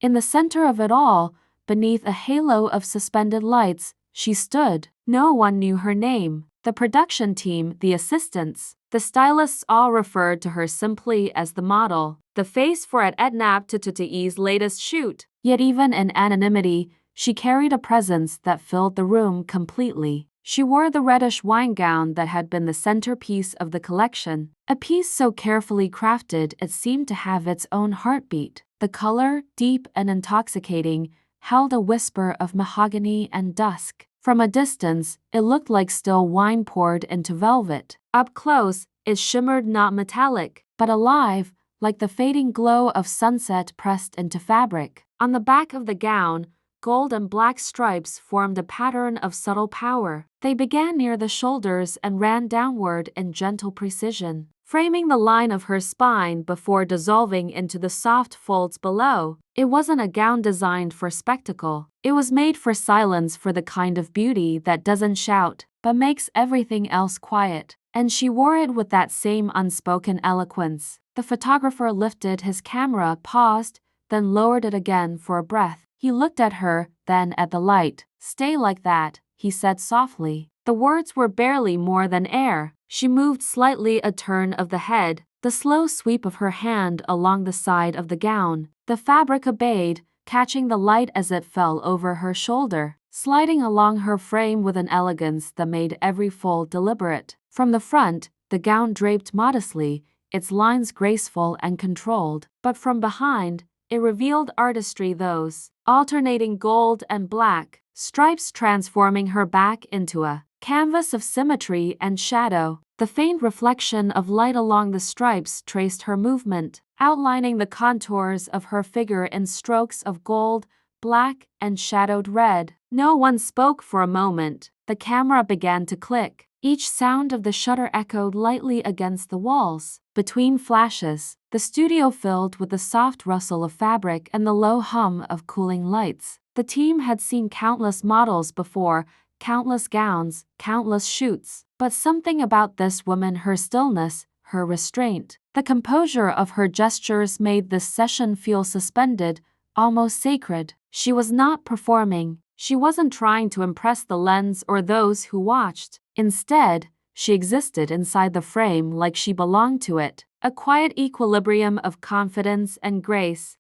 In the center of it all, beneath a halo of suspended lights, she stood. No one knew her name. The production team, the assistants, the stylists all referred to her simply as the model, the face for at Ednab Tutui's latest shoot. Yet even in anonymity, she carried a presence that filled the room completely. She wore the reddish wine gown that had been the centerpiece of the collection, a piece so carefully crafted it seemed to have its own heartbeat. The color, deep and intoxicating, held a whisper of mahogany and dusk. From a distance, it looked like still wine poured into velvet. Up close, it shimmered not metallic, but alive, like the fading glow of sunset pressed into fabric. On the back of the gown, gold and black stripes formed a pattern of subtle power. They began near the shoulders and ran downward in gentle precision, framing the line of her spine before dissolving into the soft folds below. It wasn't a gown designed for spectacle. It was made for silence, for the kind of beauty that doesn't shout, but makes everything else quiet. And she wore it with that same unspoken eloquence. The photographer lifted his camera, paused, then lowered it again for a breath. He looked at her, then at the light. "Stay like that," he said softly. The words were barely more than air. She moved slightly, a turn of the head, the slow sweep of her hand along the side of the gown. The fabric obeyed, catching the light as it fell over her shoulder, sliding along her frame with an elegance that made every fold deliberate. From the front, the gown draped modestly, its lines graceful and controlled, but from behind, it revealed artistry, those alternating gold and black stripes transforming her back into a canvas of symmetry and shadow. The faint reflection of light along the stripes traced her movement, outlining the contours of her figure in strokes of gold, black, and shadowed red. No one spoke for a moment. The camera began to click. Each sound of the shutter echoed lightly against the walls. Between flashes, the studio filled with the soft rustle of fabric and the low hum of cooling lights. The team had seen countless models before, countless gowns, countless shoots, but something about this woman, her stillness, her restraint, the composure of her gestures made this session feel suspended, almost sacred. She was not performing. She wasn't trying to impress the lens or those who watched. Instead, she existed inside the frame like she belonged to it, a quiet equilibrium of confidence and grace.